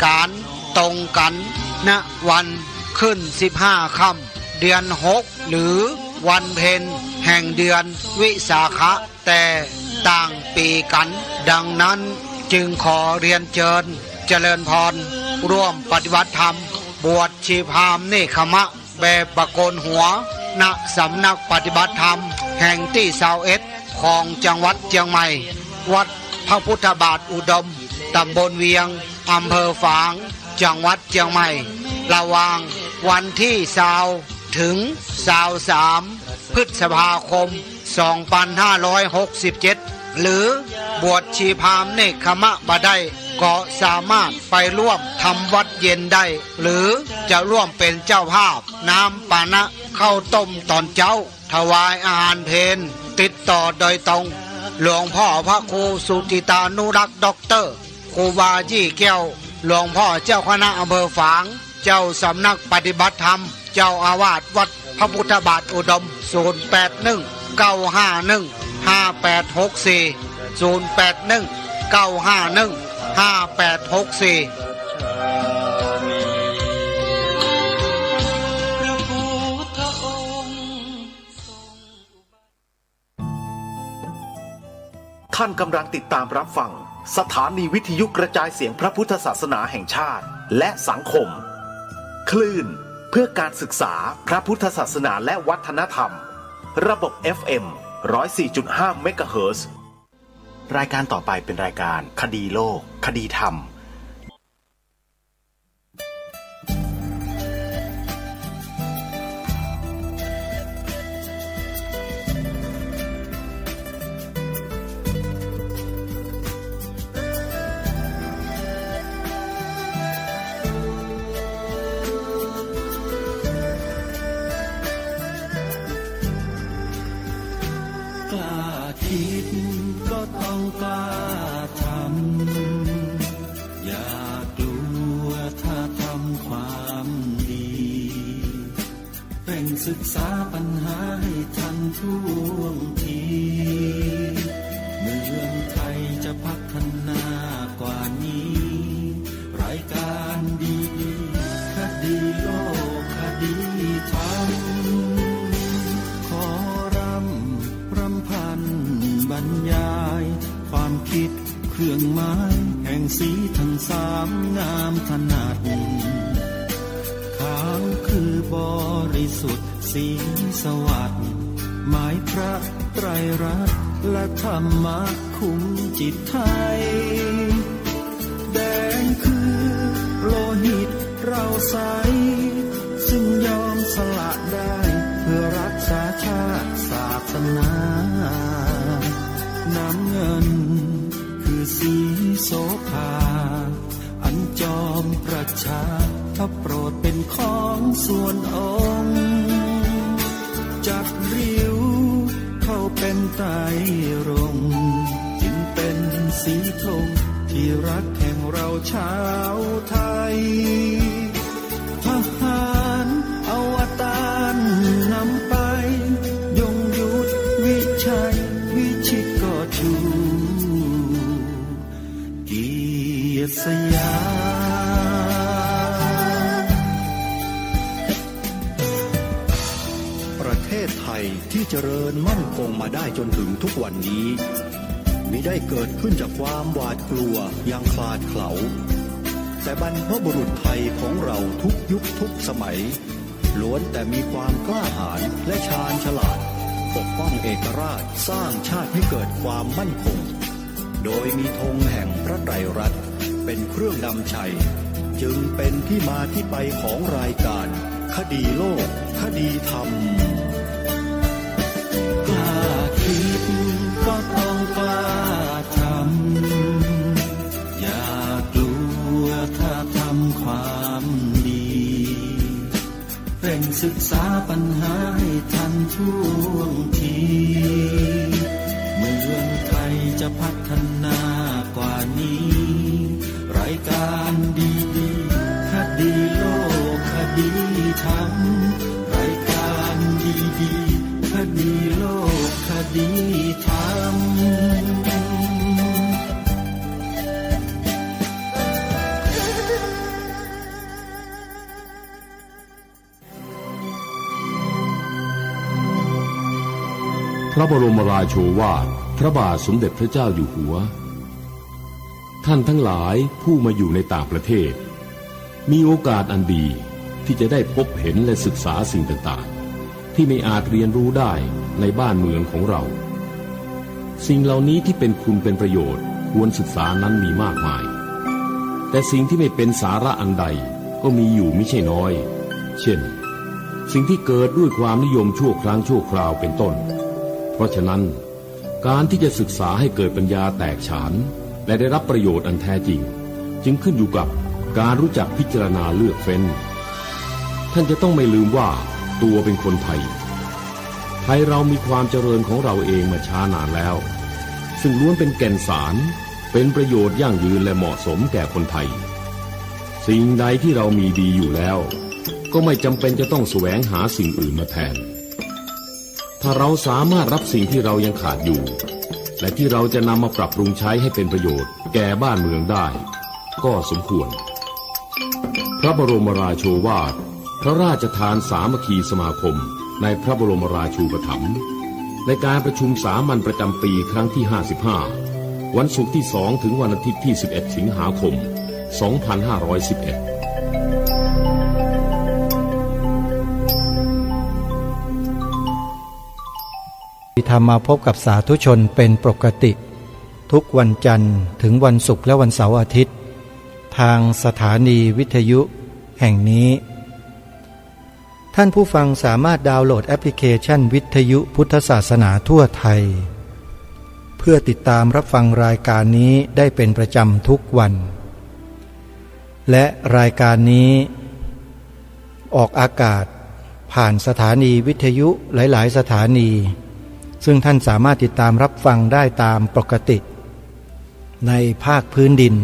การตรงกันณวันขึ้น15 ค่ำเดือน6หรือวันเพ็ญแห่งเดือนวิสาขะแต่ต่างปีกันดังนั้นจึงขอเรียนเชิญเจริญพรร่วมปฏิบัติธรรมบวชชีพรามเนคขมะแบบปโกนหัวณสำนักปฏิบัติธรรมแห่งที่21ของจังหวัดเชียงใหม่วัดพระพุทธบาทอุดมตำบลเวียงอำเภอฝางจังหวัดเชียงใหม่ระหว่างวันที่20ถึง23พฤษภาคม2567หรือบวชชีพรามเนคขมะบ่ได้ก็สามารถไปร่วมทำวัดเย็นได้หรือจะร่วมเป็นเจ้าภาพน้ำปานะข้าวต้มตอนเช้าถวายอาหารเพลติดต่อโดยตรงหลวงพ่อพระครูสุติตานุรักษ์ด็อกเตอร์ครูบาจี้แก้วหลวงพ่อเจ้าคณะอำเภอฝางเจ้าสำนักปฏิบัติธรรมเจ้าอาวาสวัดพระพุทธบาทอุดม081 951 5864 081 951 5864ท่านกำลังติดตามรับฟังสถานีวิทยุกระจายเสียงพระพุทธศาสนาแห่งชาติและสังคมคลื่นเพื่อการศึกษาพระพุทธศาสนาและวัฒนธรรมระบบ FM 104.5 เมกะเฮิรตซ์รายการต่อไปเป็นรายการคดีโลกคดีธรรมศึกษาปัญหาให้ทันท่วงทีเมืองไทยจะพัฒนากว่านี้รายการดีคดีโลกคดีธรรมขอรำพันบรรยายความคิดเครื่องหมายแห่งสีทั้งสามงามถนัดขาวคือบริสุทธิ์สีสวัสดิ์หมายพระไตรรัตน์และธรรมะคุ้มจิตไทยแดงคือโลหิตเราใสซึ่งยอมสละได้เพื่อรักษาชาติศาสนาน้ำเงินคือสีโสภาอันจอมประชาพระโปรดเป็นของส่วนองค์จัดริ้วเข้าเป็นไตรรงค์จึงเป็นสีธงที่รักแห่งเราชาวไทยทหารอวตารนำไปยงยุทธวิชัยวิชิตก็ชูเกียรติสยามประเทศไทยที่เจริญมั่นคงมาได้จนถึงทุกวันนี้มิได้เกิดขึ้นจากความหวาดกลัวอย่างคลาดเขลาแต่บรรพบุรุษไทยของเราทุกยุคทุกสมัยล้วนแต่มีความกล้าหาญและชาญฉลาดปกป้องเอกราชสร้างชาติให้เกิดความมั่นคงโดยมีธงแห่งพระไตรรัตน์เป็นเครื่องนำชัยจึงเป็นที่มาที่ไปของรายการคดีโลกคดีธรรมกล้าคิดก็ต้องกล้าทำอย่ากลัวถ้าทำความดีเร่งศึกษาปัญหาให้ทันท่วงทีเมืองไทยจะพัฒนากว่านี้รายการดีคดีโลกคดีธรรมรายการดีคดีโลกคดีธรรม ระบรมราโชวาทพระบาทสมเด็จพระเจ้าอยู่หัวท่านทั้งหลายผู้มาอยู่ในต่างประเทศมีโอกาสอันดีที่จะได้พบเห็นและศึกษาสิ่งต่างๆที่ไม่อาจเรียนรู้ได้ในบ้านเมืองของเราสิ่งเหล่านี้ที่เป็นคุณเป็นประโยชน์ควรศึกษานั้นมีมากมายแต่สิ่งที่ไม่เป็นสาระอันใดก็มีอยู่ไม่ใช่น้อยเช่นสิ่งที่เกิดด้วยความนิยมชั่วครั้งชั่วคราวเป็นต้นเพราะฉะนั้นการที่จะศึกษาให้เกิดปัญญาแตกฉานและได้รับประโยชน์อันแท้จริงจึงขึ้นอยู่กับการรู้จักพิจารณาเลือกเฟ้นท่านจะต้องไม่ลืมว่าตัวเป็นคนไทยเรามีความเจริญของเราเองมาช้านานแล้วซึ่งล้วนเป็นแก่นสารเป็นประโยชน์ยั่งยืนและเหมาะสมแก่คนไทยสิ่งใดที่เรามีดีอยู่แล้วก็ไม่จำเป็นจะต้องแสวงหาสิ่งอื่นมาแทนถ้าเราสามารถรับสิ่งที่เรายังขาดอยู่และที่เราจะนำมาปรับปรุงใช้ให้เป็นประโยชน์แก่บ้านเมืองได้ก็สมควรพระบรมราโชวาทพระราชทานสามัคคีสมาคมในพระบรมราชูปถัมภ์ในการประชุมสามัญประจำปีครั้งที่55วันศุกร์ที่2ถึงวันอาทิตย์ที่11สิงหาคม2511ธรรมมาพบกับสาธุชนเป็นปกติทุกวันจันทร์ถึงวันศุกร์และวันเสาร์อาทิตย์ทางสถานีวิทยุแห่งนี้ท่านผู้ฟังสามารถดาวน์โหลดแอปพลิเคชันวิทยุพุทธศาสนาทั่วไทยเพื่อติดตามรับฟังรายการนี้ได้เป็นประจำทุกวันและรายการนี้ออกอากาศผ่านสถานีวิทยุหลายๆสถานีซึ่งท่านสามารถติดตามรับฟังได้ตามปกติในภาคพื้นดิน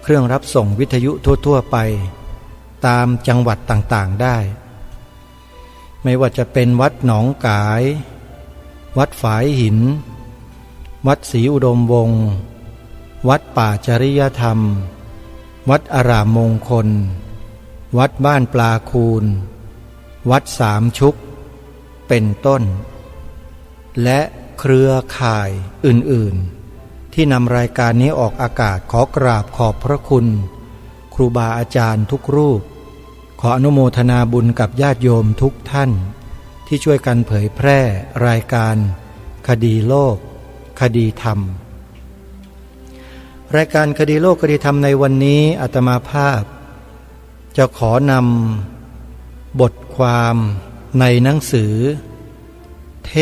เครื่องรับส่งวิทยุทั่วๆไปตามจังหวัดต่างๆได้ไม่ว่าจะเป็นวัดหนองกายวัดฝายหินวัดศรีอุดมวงศ์วัดป่าจริยธรรมวัดอารามมงคลวัดบ้านปลาคูนวัดสามชุกเป็นต้นและเครือข่ายอื่นๆที่นำรายการนี้ออกอากาศขอกราบขอบพระคุณครูบาอาจารย์ทุกรูปขออนุโมทนาบุญกับญาติโยมทุกท่านที่ช่วยกันเผยแพร่รายการคดีโลกคดีธรรมรายการคดีโลกคดีธรรมในวันนี้อาตมาภาพจะขอนำบทความในหนังสือเท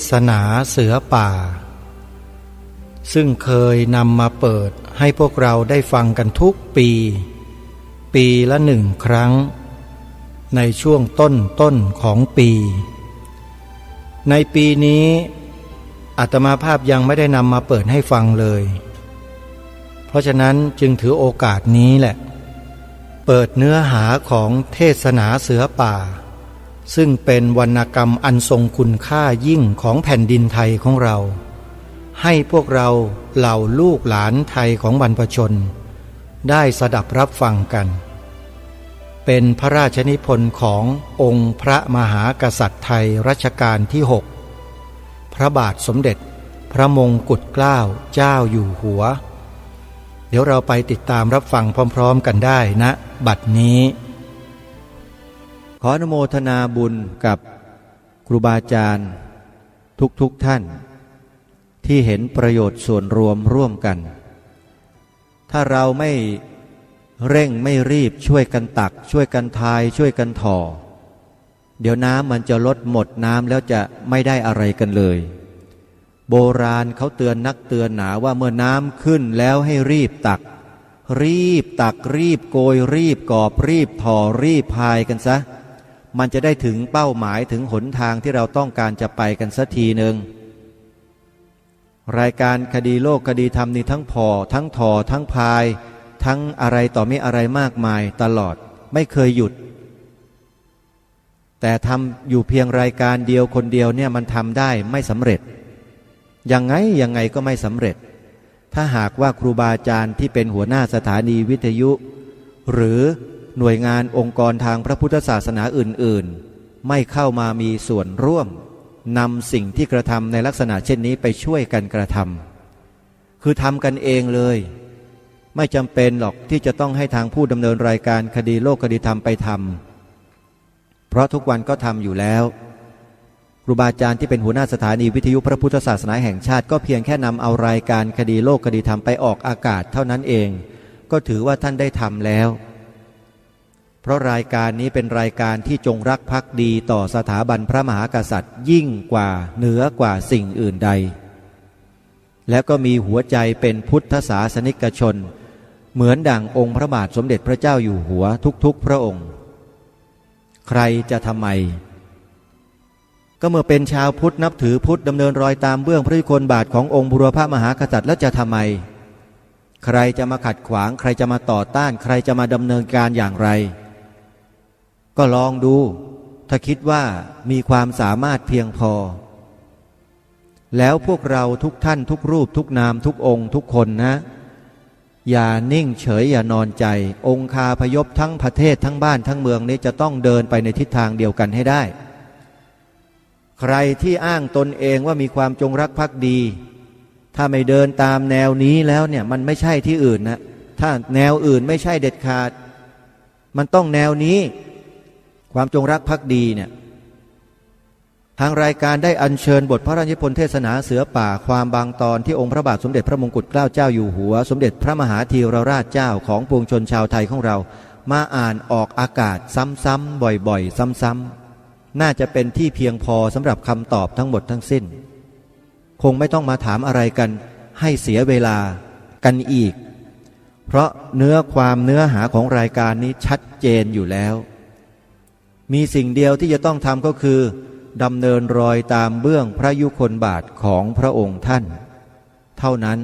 ศนาเสือป่าซึ่งเคยนำมาเปิดให้พวกเราได้ฟังกันทุกปีละ1 ครั้งในช่วงต้นของปีในปีนี้อาตมาภาพยังไม่ได้นำมาเปิดให้ฟังเลยเพราะฉะนั้นจึงถือโอกาสนี้แหละเปิดเนื้อหาของเทศนาเสือป่าซึ่งเป็นวรรณกรรมอันทรงคุณค่ายิ่งของแผ่นดินไทยของเราให้พวกเราเหล่าลูกหลานไทยของบรรพชนได้สดับรับฟังกันเป็นพระราชนิพนธ์ขององค์พระมหากษัตริย์ไทยรัชกาลที่6พระบาทสมเด็จพระมงกุฎเกล้าเจ้าอยู่หัวเดี๋ยวเราไปติดตามรับฟังพร้อมๆกันได้นะบัดนี้ขออนุโมทนาบุญกับครูบาอาจารย์ทุกท่านที่เห็นประโยชน์ส่วนรวมร่วมกันถ้าเราไม่เร่งไม่รีบช่วยกันตักช่วยกันทายช่วยกันถ่อเดี๋ยวน้ำมันจะลดหมดน้ำแล้วจะไม่ได้อะไรกันเลยโบราณเขาเตือนนักเตือนหนาว่าเมื่อน้ำขึ้นแล้วให้รีบตักรีบโกยรีบกอบรีบถ่อรีบพายกันซะมันจะได้ถึงเป้าหมายถึงหนทางที่เราต้องการจะไปกันสักทีหนึ่งรายการคดีโลกคดีธรรมนี่ทั้งพอทั้งถ่อทั้งพายทั้งอะไรต่อไม่อะไรมากมายตลอดไม่เคยหยุดแต่ทำอยู่เพียงรายการเดียวคนเดียวเนี่ยมันทำได้ไม่สำเร็จยังไงก็ไม่สำเร็จถ้าหากว่าครูบาอาจารย์ที่เป็นหัวหน้าสถานีวิทยุหรือหน่วยงานองค์กรทางพระพุทธศาสนาอื่นๆไม่เข้ามามีส่วนร่วม นำสิ่งที่กระทำในลักษณะเช่นนี้ไปช่วยกันกระทำคือทำกันเองเลยไม่จำเป็นหรอกที่จะต้องให้ทางผู้ดำเนินรายการคดีโลกคดีธรรมไปทำเพราะทุกวันก็ทำอยู่แล้วครูบาอาจารย์ที่เป็นหัวหน้าสถานีวิทยุพระพุทธศาสนาแห่งชาติก็เพียงแค่นำเอารายการคดีโลกคดีธรรมไปออกอากาศเท่านั้นเองก็ถือว่าท่านได้ทำแล้วเพราะรายการนี้เป็นรายการที่จงรักภักดีต่อสถาบันพระมหากษัตริย์ยิ่งกว่าเหนือกว่าสิ่งอื่นใดและก็มีหัวใจเป็นพุทธศาสนิกชนเหมือนดั่งองค์พระบาทสมเด็จพระเจ้าอยู่หัวทุกๆพระองค์ใครจะทำไมก็เมื่อเป็นชาวพุทธนับถือพุทธดำเนินรอยตามเบื้องพระยุคลบาทขององค์บุรพมหากษัตริย์แล้วจะทำไมใครจะมาขัดขวางใครจะมาต่อต้านใครจะมาดำเนินการอย่างไรก็ลองดูถ้าคิดว่ามีความสามารถเพียงพอแล้วพวกเราทุกท่านทุกรูปทุกนามทุกองค์ทุกคนนะอย่านิ่งเฉยอย่านอนใจองคาพยพทั้งประเทศทั้งบ้านทั้งเมืองนี้จะต้องเดินไปในทิศทางเดียวกันให้ได้ใครที่อ้างตนเองว่ามีความจงรักภักดีถ้าไม่เดินตามแนวนี้แล้วเนี่ยมันไม่ใช่ที่อื่นนะถ้าแนวอื่นไม่ใช่เด็ดขาดมันต้องแนวนี้ความจงรักภักดีเนี่ยทางรายการได้อัญเชิญบทพระราชนิพนธ์เทศนาเสือป่าความบางตอนที่องค์พระบาทสมเด็จพระมงกุฎเกล้าเจ้าอยู่หัวสมเด็จพระมหาธีรราชเจ้าของปวงชนชาวไทยของเรามาอ่านออกอากาศซ้ำๆบ่อยๆซ้ำๆน่าจะเป็นที่เพียงพอสำหรับคำตอบทั้งหมดทั้งสิ้นคงไม่ต้องมาถามอะไรกันให้เสียเวลากันอีกเพราะเนื้อหาของรายการนี้ชัดเจนอยู่แล้วมีสิ่งเดียวที่จะต้องทำก็คือดำเนินรอยตามเบื้องพระยุคลบาทของพระองค์ท่านเท่านั้น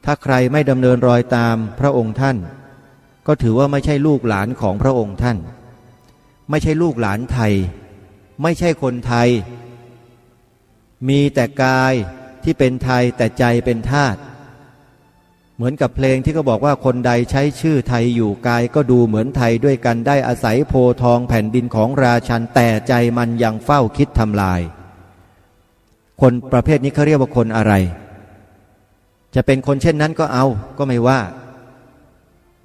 ถ้าใครไม่ดำเนินรอยตามพระองค์ท่านก็ถือว่าไม่ใช่ลูกหลานของพระองค์ท่านไม่ใช่ลูกหลานไทยไม่ใช่คนไทยมีแต่กายที่เป็นไทยแต่ใจเป็นทาสเหมือนกับเพลงที่เขาบอกว่าคนใดใช้ชื่อไทยอยู่กายก็ดูเหมือนไทยด้วยกันได้อาศัยโพทองแผ่นดินของราชันแต่ใจมันยังเฝ้าคิดทำลายคนประเภทนี้เขาเรียกว่าคนอะไรจะเป็นคนเช่นนั้นก็เอาก็ไม่ว่า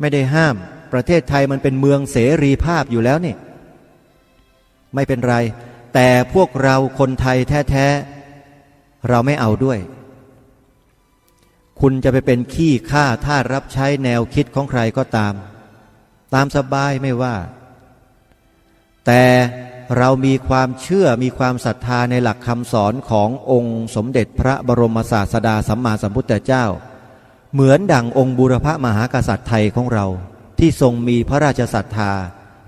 ไม่ได้ห้ามประเทศไทยมันเป็นเมืองเสรีภาพอยู่แล้วนี่ไม่เป็นไรแต่พวกเราคนไทยแท้ๆเราไม่เอาด้วยคุณจะไปเป็นขี้ข้าทาสรับใช้แนวคิดของใครก็ตามสบายไม่ว่าแต่เรามีความเชื่อมีความศรัทธาในหลักคำสอนขององค์สมเด็จพระบรมศาสดาสัมมาสัมพุทธเจ้าเหมือนดั่งองค์บูรพมหากษัตริย์ไทยของเราที่ทรงมีพระราชศรัทธา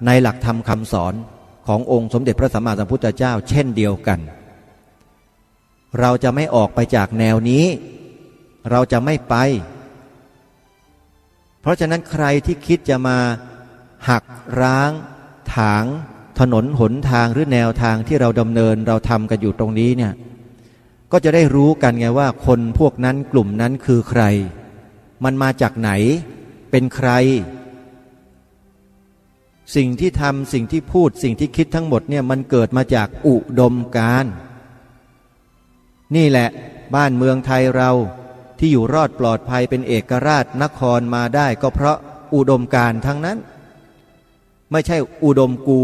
ในหลักธรรมคำสอนขององค์สมเด็จพระสัมมาสัมพุทธเจ้าเช่นเดียวกันเราจะไม่ออกไปจากแนวนี้เราจะไม่ไปเพราะฉะนั้นใครที่คิดจะมาหักร้างถางถนนหนทางหรือแนวทางที่เราดำเนินเราทำกันอยู่ตรงนี้เนี่ยก็จะได้รู้กันไงว่าคนพวกนั้นกลุ่มนั้นคือใครมันมาจากไหนเป็นใครสิ่งที่ทำสิ่งที่พูดสิ่งที่คิดทั้งหมดเนี่ยมันเกิดมาจากอุดมการณ์นี่แหละบ้านเมืองไทยเราที่อยู่รอดปลอดภัยเป็นเอกราชนครมาได้ก็เพราะอุดมการณ์ทั้งนั้นไม่ใช่อุดมกู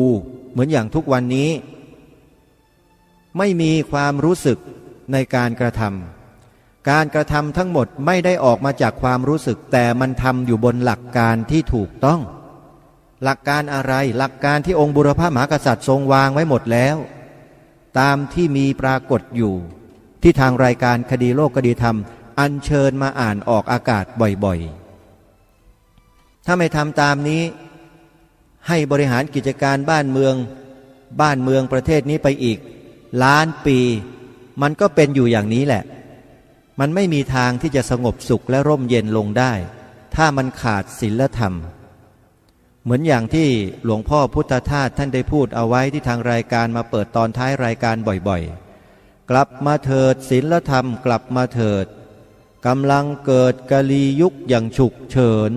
เหมือนอย่างทุกวันนี้ไม่มีความรู้สึกในการกระทำทั้งหมดไม่ได้ออกมาจากความรู้สึกแต่มันทำอยู่บนหลักการที่ถูกต้องหลักการอะไรหลักการที่องค์บุรพมหากษัตริย์ทรงวางไว้หมดแล้วตามที่มีปรากฏอยู่ที่ทางรายการคดีโลกคดีธรรมอัญเชิญมาอ่านออกอากาศบ่อยๆถ้าไม่ทำตามนี้ให้บริหารกิจการบ้านเมืองประเทศนี้ไปอีกล้านปีมันก็เป็นอยู่อย่างนี้แหละมันไม่มีทางที่จะสงบสุขและร่มเย็นลงได้ถ้ามันขาดศีลธรรมเหมือนอย่างที่หลวงพ่อพุทธทาสท่านได้พูดเอาไว้ที่ทางรายการมาเปิดตอนท้ายรายการบ่อยๆกลับมาเถิดศีลธรรมกลับมาเถิดกำลังเกิดกาลียุคอย่างฉุกเฉิน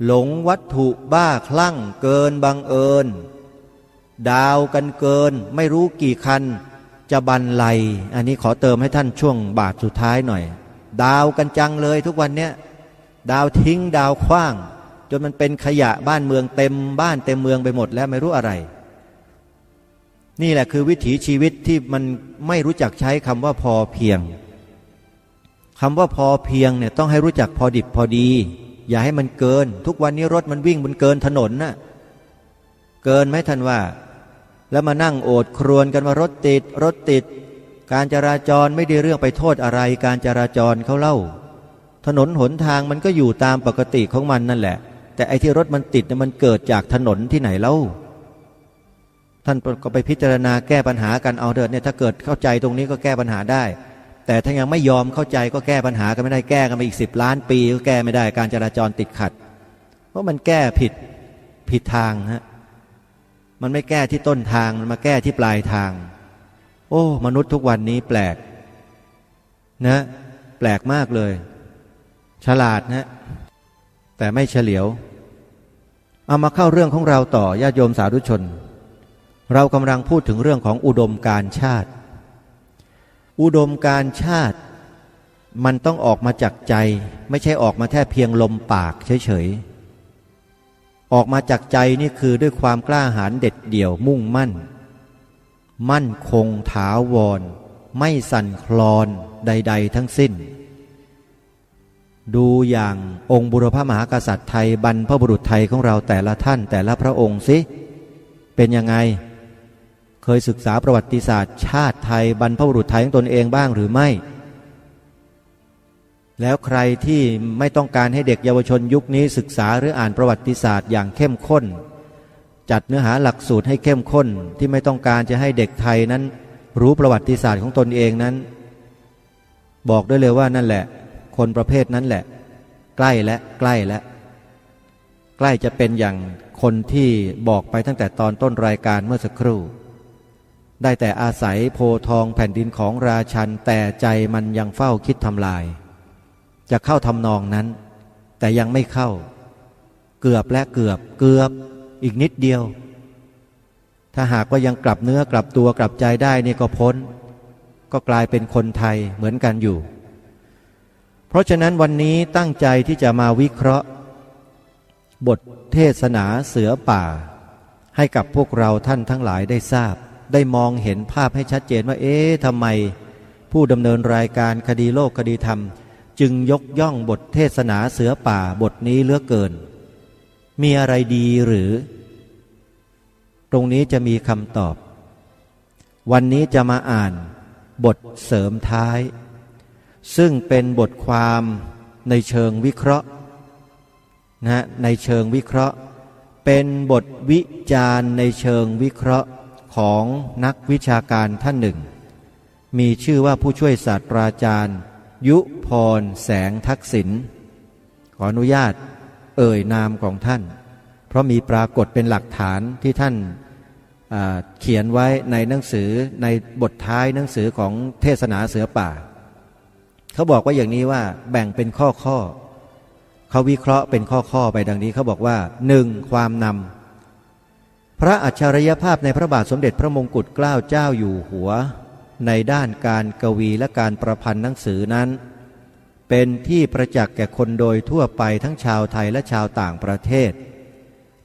หลงวัตถุบ้าคลั่งเกินบังเอิญดาวกันเกินไม่รู้กี่คัน จะบรรลัยอันนี้ขอเติมให้ท่านช่วงบาทสุดท้ายหน่อยดาวกันจังเลยทุกวันเนี้ยดาวทิ้งดาวขว้างจนมันเป็นขยะบ้านเมืองเต็มบ้านเต็มเมืองไปหมดแล้วไม่รู้อะไรนี่แหละคือวิถีชีวิตที่มันไม่รู้จักใช้คำว่าพอเพียงคำว่าพอเพียงเนี่ยต้องให้รู้จักพอดิบพอดีอย่าให้มันเกินทุกวันนี้รถมันวิ่งบนเกินถนนน่ะเกินไหมท่านว่าแล้วมานั่งโอดครวญกันว่ารถติดรถติดการจราจรไม่ได้เรื่องไปโทษอะไรการจราจรเขาเล่าถนนหนทางมันก็อยู่ตามปกติของมันนั่นแหละแต่ไอ้ที่รถมันติดเนี่ยมันเกิดจากถนนที่ไหนเล่าท่านก็ไปพิจารณาแก้ปัญหากันเอาเถิดเนี่ยถ้าเกิดเข้าใจตรงนี้ก็แก้ปัญหาได้แต่ถ้ายังไม่ยอมเข้าใจก็แก้ปัญหากันไม่ได้แก้กันไปอีก10 ล้านปีก็แก้ไม่ได้การจราจรติดขัดเพราะมันแก้ผิดทางฮะมันไม่แก้ที่ต้นทางมันมาแก้ที่ปลายทางโอ้มนุษย์ทุกวันนี้แปลกนะแปลกมากเลยฉลาดนะแต่ไม่เฉลียวเอามาเข้าเรื่องของเราต่อญาติโยมสาธุชนเรากำลังพูดถึงเรื่องของอุดมการณ์ชาติอุดมการณ์ชาติมันต้องออกมาจากใจไม่ใช่ออกมาแค่เพียงลมปากเฉยๆออกมาจากใจนี่คือด้วยความกล้าหาญเด็ดเดี่ยวมุ่งมั่นมั่นคงถาวรไม่สั่นคลอนใดๆทั้งสิ้นดูอย่างองค์บุรพมหากษัตริย์ไทยบรรพบุรุษไทยของเราแต่ละท่านแต่ละพระองค์สิเป็นยังไงเคยศึกษาประวัติศาสตร์ชาติไทยบรรพบุรุษไทยของตนเองบ้างหรือไม่แล้วใครที่ไม่ต้องการให้เด็กเยาวชนยุคนี้ศึกษาหรืออ่านประวัติศาสตร์อย่างเข้มข้นจัดเนื้อหาหลักสูตรให้เข้มข้นที่ไม่ต้องการจะให้เด็กไทยนั้นรู้ประวัติศาสตร์ของตนเองนั้นบอกได้เลยว่านั่นแหละคนประเภทนั้นแหละใกล้จะเป็นอย่างคนที่บอกไปตั้งแต่ตอนต้นรายการเมื่อสักครู่ได้แต่อาศัยโพทองแผ่นดินของราชันแต่ใจมันยังเฝ้าคิดทำลายจะเข้าทำนองนั้นแต่ยังไม่เข้าเกือบอีกนิดเดียวถ้าหากว่ายังกลับเนื้อกลับตัวกลับใจได้นี่ก็พ้นก็กลายเป็นคนไทยเหมือนกันอยู่เพราะฉะนั้นวันนี้ตั้งใจที่จะมาวิเคราะห์บทเทศนาเสือป่าให้กับพวกเราท่านทั้งหลายได้ทราบได้มองเห็นภาพให้ชัดเจนว่าทำไมผู้ดำเนินรายการคดีโลกคดีธรรมจึงยกย่องบทเทศนาเสือป่าบทนี้เหลือเกินมีอะไรดีหรือตรงนี้จะมีคำตอบวันนี้จะมาอ่านบทเสริมท้ายซึ่งเป็นบทความในเชิงวิเคราะห์นะในเชิงวิเคราะห์เป็นบทวิจารณ์ในเชิงวิเคราะห์ของนักวิชาการท่านหนึ่งมีชื่อว่าผู้ช่วยศาสตราจารย์ยุพรแสงทักษิณขออนุญาตเอ่ยนามของท่านเพราะมีปรากฏเป็นหลักฐานที่ท่านเขียนไว้ในหนังสือในบทท้ายหนังสือของเทศนาเสือป่าเขาบอกว่าอย่างนี้ว่าแบ่งเป็นข้อเขาวิเคราะห์เป็นข้อไปดังนี้เขาบอกว่า 1. ความนำพระอัจฉริยภาพในพระบาทสมเด็จพระมงกุฎเกล้าเจ้าอยู่หัวในด้านการกวีและการประพันธ์หนังสือนั้นเป็นที่ประจักษ์แก่คนโดยทั่วไปทั้งชาวไทยและชาวต่างประเทศ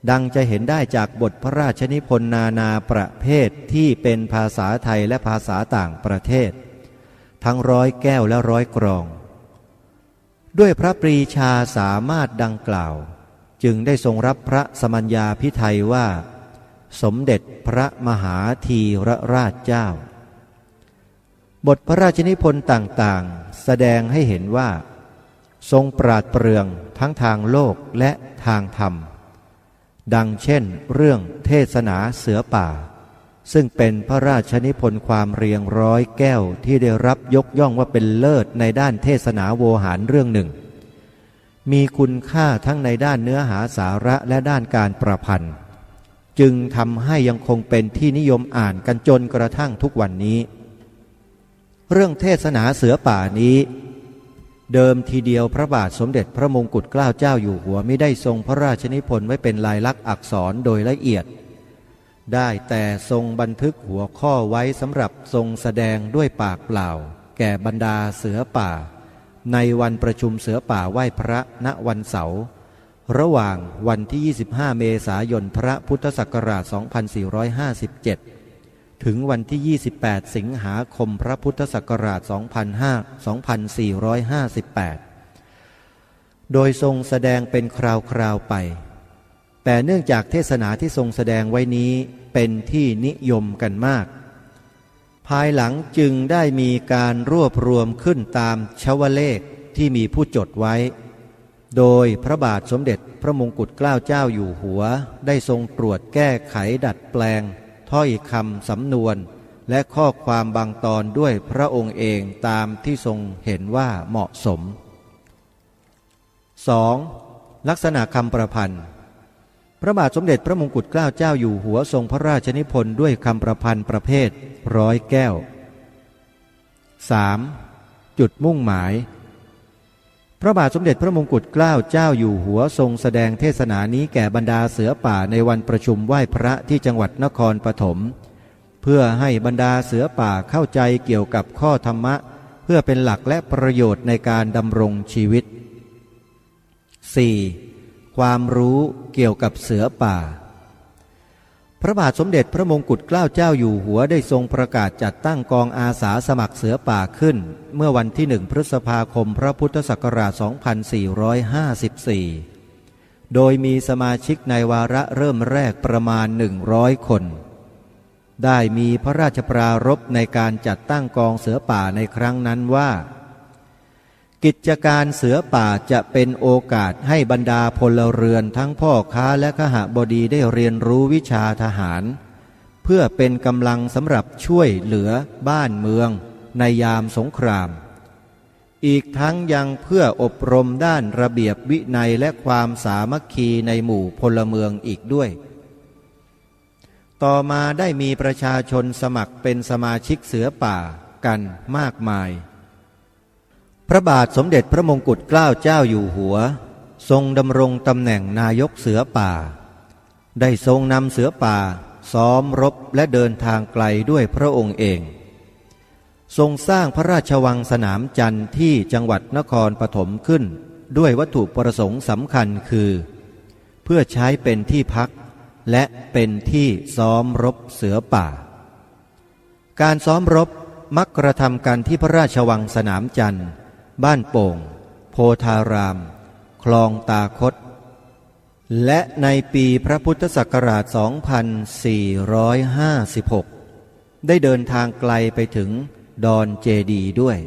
ดังจะเห็นได้จากบทพระราชนิพนธ์นาประเภทที่เป็นภาษาไทยและภาษาต่างประเทศทั้ง100 แก้วและ100 กรองด้วยพระปรีชาสามารถดังกล่าวจึงได้ทรงรับพระสมัญญาภิไธยว่าสมเด็จพระมหาธีรราชเจ้าบทพระราชนิพนธ์ต่างๆแสดงให้เห็นว่าทรงปราดเปรื่องทั้งทางโลกและทางธรรมดังเช่นเรื่องเทศนาเสือป่าซึ่งเป็นพระราชนิพนธ์ความเรียง100 แก้วที่ได้รับยกย่องว่าเป็นเลิศในด้านเทศนาโวหารเรื่องหนึ่งมีคุณค่าทั้งในด้านเนื้อหาสาระและด้านการประพันธ์จึงทำให้ยังคงเป็นที่นิยมอ่านกันจนกระทั่งทุกวันนี้เรื่องเทศนาเสือป่านี้เดิมทีเดียวพระบาทสมเด็จพระมงกุฎเกล้าเจ้าอยู่หัวมิได้ทรงพระราชนิพนธ์ไว้เป็นลายลักษณ์อักษรโดยละเอียด ได้แต่ทรงบันทึกหัวข้อไว้สำหรับทรงแสดงด้วยปากเปล่าแก่บรรดาเสือป่าในวันประชุมเสือป่าไหว้พระณวันเสาร์ระหว่างวันที่ 25 เมษายนพระพุทธศักราช 2457 ถึงวันที่ 28 สิงหาคมพระพุทธศักราช 2458 โดยทรงแสดงเป็นคราวๆไปแต่เนื่องจากเทศนาที่ทรงแสดงไว้นี้เป็นที่นิยมกันมากภายหลังจึงได้มีการรวบรวมขึ้นตามชวเลขที่มีผู้จดไว้โดยพระบาทสมเด็จพระมงกุฎเกล้าเจ้าอยู่หัวได้ทรงตรวจแก้ไขดัดแปลงถ้อยคำสำนวนและข้อความบางตอนด้วยพระองค์เองตามที่ทรงเห็นว่าเหมาะสม 2. ลักษณะคำประพันธ์พระบาทสมเด็จพระมงกุฎเกล้าเจ้าอยู่หัวทรงพระราชนิพนธ์ด้วยคำประพันธ์ประเภทร้อยแก้ว 3. จุดมุ่งหมายพระบาทสมเด็จพระมงกุฎเกล้าเจ้าอยู่หัวทรงแสดงเทศนานี้แก่บรรดาเสือป่าในวันประชุมไหว้พระที่จังหวัดนครปฐมเพื่อให้บรรดาเสือป่าเข้าใจเกี่ยวกับข้อธรรมะเพื่อเป็นหลักและประโยชน์ในการดำรงชีวิต 4. ความรู้เกี่ยวกับเสือป่าพระบาทสมเด็จพระมงกุฎเกล้าเจ้าอยู่หัวได้ทรงประกาศจัดตั้งกองอาสาสมัครเสือป่าขึ้นเมื่อวันที่ 1 พฤษภาคมพระพุทธศักราช 2454 โดยมีสมาชิกในวาระเริ่มแรกประมาณ 100 คนได้มีพระราชปรารภในการจัดตั้งกองเสือป่าในครั้งนั้นว่ากิจการเสือป่าจะเป็นโอกาสให้บรรดาพลเรือนทั้งพ่อค้าและคหบดีได้เรียนรู้วิชาทหารเพื่อเป็นกำลังสำหรับช่วยเหลือบ้านเมืองในยามสงครามอีกทั้งยังเพื่ออบรมด้านระเบียบวินัยและความสามัคคีในหมู่พลเมืองอีกด้วยต่อมาได้มีประชาชนสมัครเป็นสมาชิกเสือป่ากันมากมายพระบาทสมเด็จพระมงกุฎเกล้าเจ้าอยู่หัวทรงดำรงตำแหน่งนายกเสือป่าได้ทรงนำเสือป่าซ้อมรบและเดินทางไกลด้วยพระองค์เองทรงสร้างพระราชวังสนามจันทร์ที่จังหวัดนครปฐมขึ้นด้วยวัตถุประสงค์สำคัญคือเพื่อใช้เป็นที่พักและเป็นที่ซ้อมรบเสือป่าการซ้อมรบมักกระทำกันที่พระราชวังสนามจันทร์บ้านโป่งโพธารามคลองตาคดและในปีพระพุทธศักราช 2456 ได้เดินทางไกลไปถึงดอนเจดีด้วย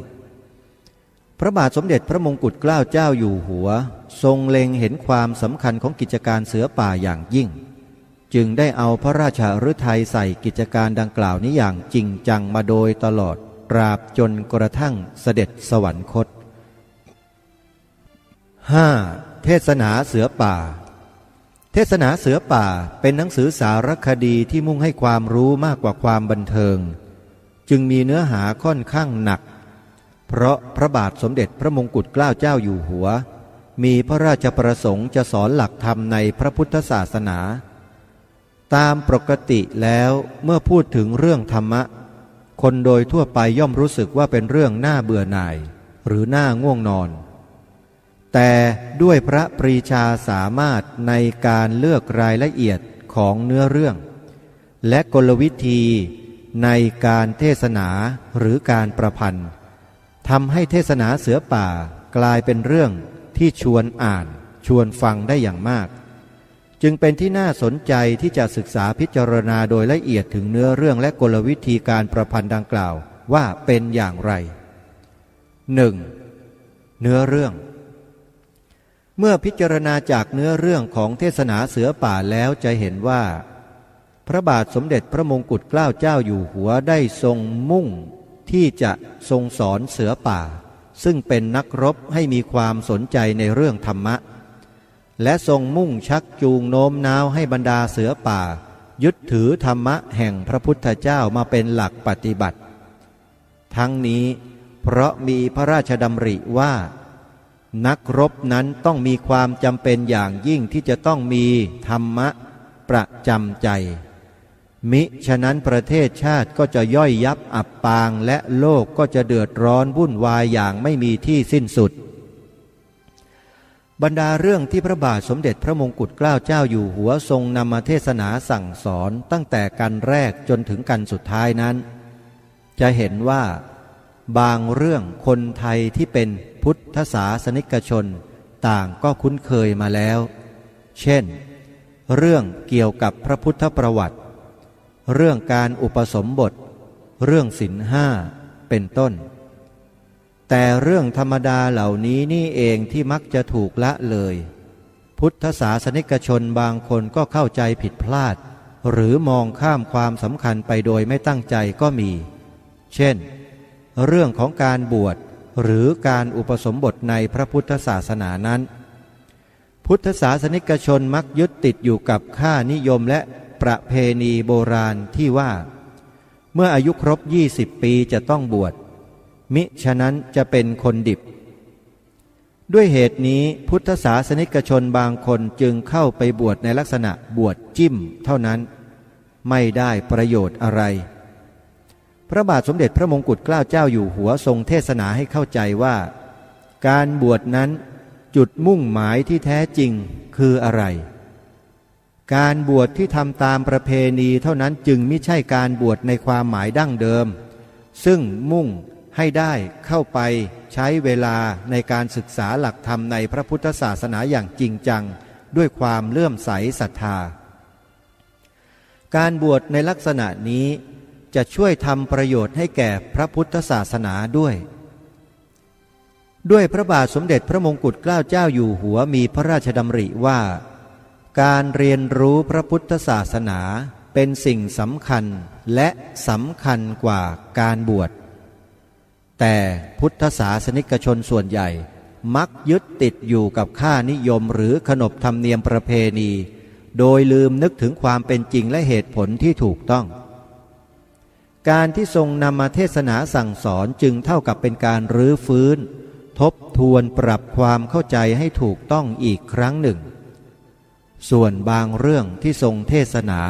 พระบาทสมเด็จพระมงกุฎเกล้าเจ้าอยู่หัวทรงเล็งเห็นความสำคัญของกิจการเสือป่าอย่างยิ่งจึงได้เอาพระราชฤทัยใส่กิจการดังกล่าวนี้อย่างจริงจังมาโดยตลอดตราบจนกระทั่งเสด็จสวรรคต 5. เทศนาเสือป่าเทศนาเสือป่าเป็นหนังสือสารคดีที่มุ่งให้ความรู้มากกว่าความบันเทิงจึงมีเนื้อหาค่อนข้างหนักเพราะพระบาทสมเด็จพระมงกุฎเกล้าเจ้าอยู่หัวมีพระราชประสงค์จะสอนหลักธรรมในพระพุทธศาสนาตามปกติแล้วเมื่อพูดถึงเรื่องธรรมะคนโดยทั่วไปย่อมรู้สึกว่าเป็นเรื่องน่าเบื่อหน่ายหรือน่าง่วงนอนแต่ด้วยพระปรีชาสามารถในการเลือกรายละเอียดของเนื้อเรื่องและกลวิธีในการเทศนาหรือการประพันธ์ทำให้เทศนาเสือป่ากลายเป็นเรื่องที่ชวนอ่านชวนฟังได้อย่างมากจึงเป็นที่น่าสนใจที่จะศึกษาพิจารณาโดยละเอียดถึงเนื้อเรื่องและกลวิธีการประพันธ์ดังกล่าวว่าเป็นอย่างไร 1. เนื้อเรื่องเมื่อพิจารณาจากเนื้อเรื่องของเทศนาเสือป่าแล้วจะเห็นว่าพระบาทสมเด็จพระมงกุฎเกล้าเจ้าอยู่หัวได้ทรงมุ่งที่จะทรงสอนเสือป่าซึ่งเป็นนักรบให้มีความสนใจในเรื่องธรรมะและทรงมุ่งชักจูงโน้มน้าวให้บรรดาเสือป่ายึดถือธรรมะแห่งพระพุทธเจ้ามาเป็นหลักปฏิบัติทั้งนี้เพราะมีพระราชดำริว่านักรบนั้นต้องมีความจำเป็นอย่างยิ่งที่จะต้องมีธรรมะประจำใจ มิฉะนั้นประเทศชาติก็จะย่อยยับอับปางและโลกก็จะเดือดร้อนวุ่นวายอย่างไม่มีที่สิ้นสุดบรรดาเรื่องที่พระบาทสมเด็จพระมงกุฎเกล้าเจ้าอยู่หัวทรงนำมาเทศนาสั่งสอนตั้งแต่กันแรกจนถึงกันสุดท้ายนั้นจะเห็นว่าบางเรื่องคนไทยที่เป็นพุทธศาสนิกชนต่างก็คุ้นเคยมาแล้วเช่นเรื่องเกี่ยวกับพระพุทธประวัติเรื่องการอุปสมบทเรื่องศีลห้าเป็นต้นแต่เรื่องธรรมดาเหล่านี้นี่เองที่มักจะถูกละเลยพุทธศาสนิกชนบางคนก็เข้าใจผิดพลาดหรือมองข้ามความสำคัญไปโดยไม่ตั้งใจก็มีเช่นเรื่องของการบวชหรือการอุปสมบทในพระพุทธศาสนานั้นพุทธศาสนิกชนมักยึดติดอยู่กับค่านิยมและประเพณีโบราณที่ว่าเมื่ออายุครบ20 ปีจะต้องบวชมิฉะนั้นจะเป็นคนดิบด้วยเหตุนี้พุทธศาสนิกชนบางคนจึงเข้าไปบวชในลักษณะบวชจิ้มเท่านั้นไม่ได้ประโยชน์อะไรพระบาทสมเด็จพระมงกุฎเกล้าเจ้าอยู่หัวทรงเทศนาให้เข้าใจว่าการบวชนั้นจุดมุ่งหมายที่แท้จริงคืออะไรการบวชที่ทำตามประเพณีเท่านั้นจึงไม่ใช่การบวชในความหมายดั้งเดิมซึ่งมุ่งให้ได้เข้าไปใช้เวลาในการศึกษาหลักธรรมในพระพุทธศาสนาอย่างจริงจังด้วยความเลื่อมใสศรัทธาการบวชในลักษณะนี้จะช่วยทำประโยชน์ให้แก่พระพุทธศาสนาด้วยพระบาทสมเด็จพระมงกุฎเกล้าเจ้าอยู่หัวมีพระราชดำริว่าการเรียนรู้พระพุทธศาสนาเป็นสิ่งสำคัญและสำคัญกว่าการบวชแต่พุทธศาสนิกชนส่วนใหญ่มักยึดติดอยู่กับค่านิยมหรือขนบธรรมเนียมประเพณีโดยลืมนึกถึงความเป็นจริงและเหตุผลที่ถูกต้องการที่ทรงนำมาเทศนาสั่งสอนจึงเท่ากับเป็นการรื้อฟื้นทบทวนปรับความเข้าใจให้ถูกต้องอีกครั้งหนึ่งส่วนบางเรื่องที่ทรงเทศนา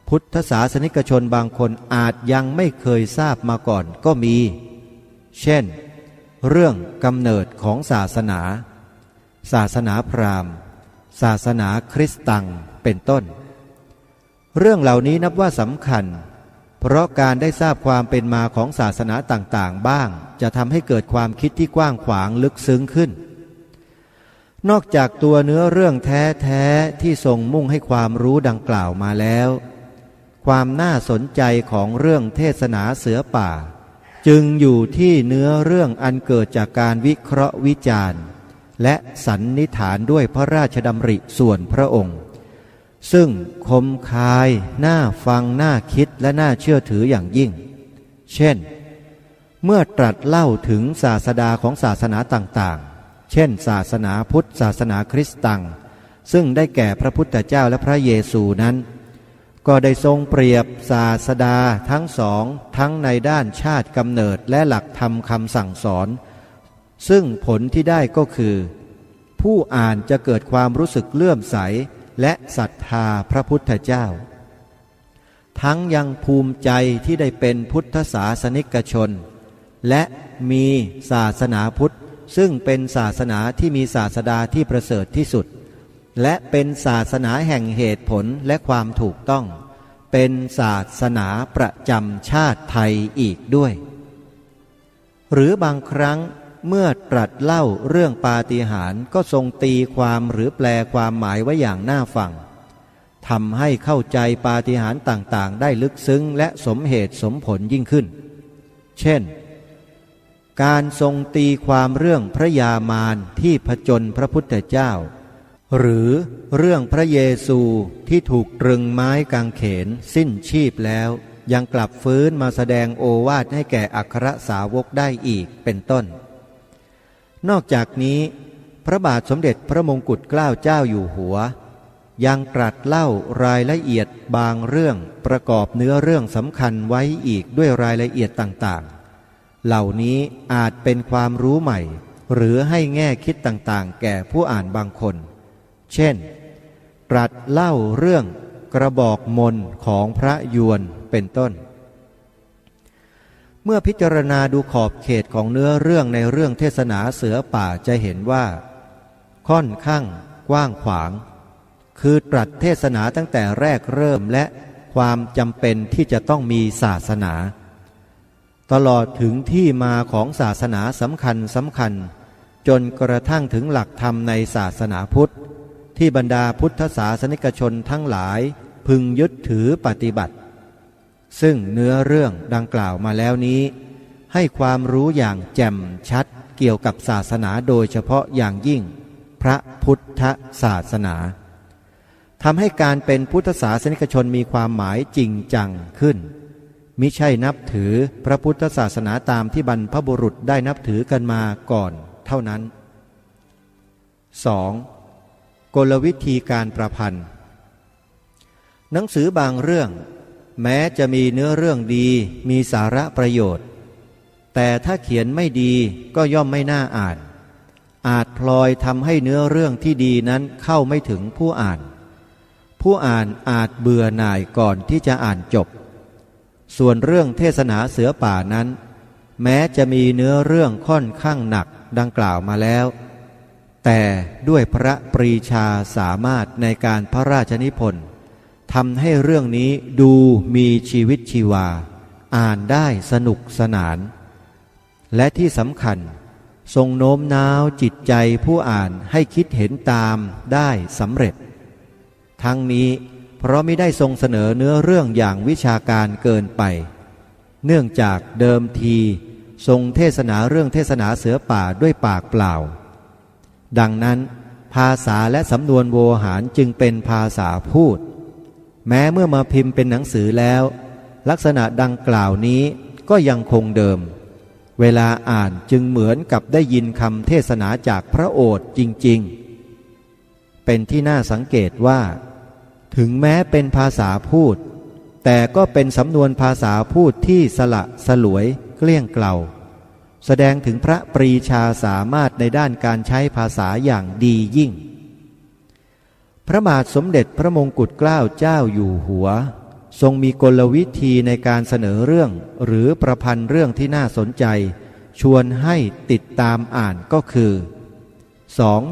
พุทธศาสนิกชนบางคนอาจยังไม่เคยทราบมาก่อนก็มีเช่นเรื่องกำเนิดของศาสนาศาสนาพราหมณ์ศาสนาคริสตังเป็นต้นเรื่องเหล่านี้นับว่าสำคัญเพราะการได้ทราบความเป็นมาของศาสนาต่างๆบ้างจะทำให้เกิดความคิดที่กว้างขวางลึกซึ้งขึ้นนอกจากตัวเนื้อเรื่องแท้ๆที่ทรงมุ่งให้ความรู้ดังกล่าวมาแล้วความน่าสนใจของเรื่องเทศนาเสือป่าจึงอยู่ที่เนื้อเรื่องอันเกิดจากการวิเคราะห์วิจารณ์และสันนิษฐานด้วยพระราชดำริส่วนพระองค์ซึ่งคมคายน่าฟังน่าคิดและน่าเชื่อถืออย่างยิ่งเช่นเมื่อตรัสเล่าถึงศาสดาของศาสนาต่างๆเช่นศาสนาพุทธศาสนาคริสต์ตังซึ่งได้แก่พระพุทธเจ้าและพระเยซูนั้นก็ได้ทรงเปรียบศาสดาทั้งสองทั้งในด้านชาติกำเนิดและหลักธรรมคำสั่งสอนซึ่งผลที่ได้ก็คือผู้อ่านจะเกิดความรู้สึกเลื่อมใสและศรัทธาพระพุทธเจ้าทั้งยังภูมิใจที่ได้เป็นพุทธศาสนิกชนและมีศาสนาพุทธซึ่งเป็นศาสนาที่มีศาสดาที่ประเสริฐที่สุดและเป็นศาสนาแห่งเหตุผลและความถูกต้องเป็นศาสนาประจำชาติไทยอีกด้วยหรือบางครั้งเมื่อตรัสเล่าเรื่องปาฏิหาริย์ก็ทรงตีความหรือแปลความหมายไว้อย่างน่าฟังทำให้เข้าใจปาฏิหาริย์ต่างๆได้ลึกซึ้งและสมเหตุสมผลยิ่งขึ้นเช่นการทรงตีความเรื่องพระยามารที่ผจญพระพุทธเจ้าหรือเรื่องพระเยซูที่ถูกตรึงไม้กางเขนสิ้นชีพแล้วยังกลับฟื้นมาแสดงโอวาทให้แก่อัครสาวกได้อีกเป็นต้นนอกจากนี้พระบาทสมเด็จพระมงกุฎเกล้าเจ้าอยู่หัวยังตรัสเล่ารายละเอียดบางเรื่องประกอบเนื้อเรื่องสำคัญไว้อีกด้วยรายละเอียดต่างๆเหล่านี้อาจเป็นความรู้ใหม่หรือให้แง่คิดต่างๆแก่ผู้อ่านบางคนเช่นตรัสเล่าเรื่อง กระบอกมนของพระยวนเป็นต้นเมื่อพิจารณาดูขอบเขตของเนื้อเรื่องในเรื่องเทศนาเสือป่าจะเห็นว่าค่อนข้างกว้างขวางคือตรัสเทศนาตั้งแต่แรกเริ่มและความจำเป็นที่จะต้องมีศาสนาตลอดถึงที่มาของศาสนาสำคัญจนกระทั่งถึงหลักธรรมในศาสนาพุทธที่บรรดาพุทธศาสนิกชนทั้งหลายพึงยึดถือปฏิบัติซึ่งเนื้อเรื่องดังกล่าวมาแล้วนี้ให้ความรู้อย่างแจ่มชัดเกี่ยวกับศาสนาโดยเฉพาะอย่างยิ่งพระพุทธศาสนาทำให้การเป็นพุทธศาสนิกชนมีความหมายจริงจังขึ้นมิใช่นับถือพระพุทธศาสนาตามที่บรรพบุรุษได้นับถือกันมาก่อนเท่านั้น 2. กลวิธีการประพันธ์หนังสือบางเรื่องแม้จะมีเนื้อเรื่องดีมีสาระประโยชน์แต่ถ้าเขียนไม่ดีก็ย่อมไม่น่าอ่านอาจพลอยทำให้เนื้อเรื่องที่ดีนั้นเข้าไม่ถึงผู้อ่านผู้อ่านอาจเบื่อหน่ายก่อนที่จะอ่านจบส่วนเรื่องเทศนาเสือป่านั้นแม้จะมีเนื้อเรื่องค่อนข้างหนักดังกล่าวมาแล้วแต่ด้วยพระปรีชาสามารถในการพระราชนิพนธ์ทำให้เรื่องนี้ดูมีชีวิตชีวาอ่านได้สนุกสนานและที่สำคัญทรงโน้มน้าวจิตใจผู้อ่านให้คิดเห็นตามได้สำเร็จทั้งนี้เพราะไม่ได้ทรงเสนอเนื้อเรื่องอย่างวิชาการเกินไปเนื่องจากเดิมทีทรงเทศนาเรื่องเทศนาเสือป่าด้วยปากเปล่าดังนั้นภาษาและสำนวนโวหารจึงเป็นภาษาพูดแม้เมื่อมาพิมพ์เป็นหนังสือแล้วลักษณะดังกล่าวนี้ก็ยังคงเดิมเวลาอ่านจึงเหมือนกับได้ยินคำเทศนาจากพระโอษฐ์จริงๆเป็นที่น่าสังเกตว่าถึงแม้เป็นภาษาพูดแต่ก็เป็นสำนวนภาษาพูดที่สละสลวยเกลี้ยงเกลาแสดงถึงพระปรีชาสามารถในด้านการใช้ภาษาอย่างดียิ่งพระบาทสมเด็จพระมงกุฎเกล้าเจ้าอยู่หัวทรงมีกลวิธีในการเสนอเรื่องหรือประพันธ์เรื่องที่น่าสนใจชวนให้ติดตามอ่านก็คือ 2.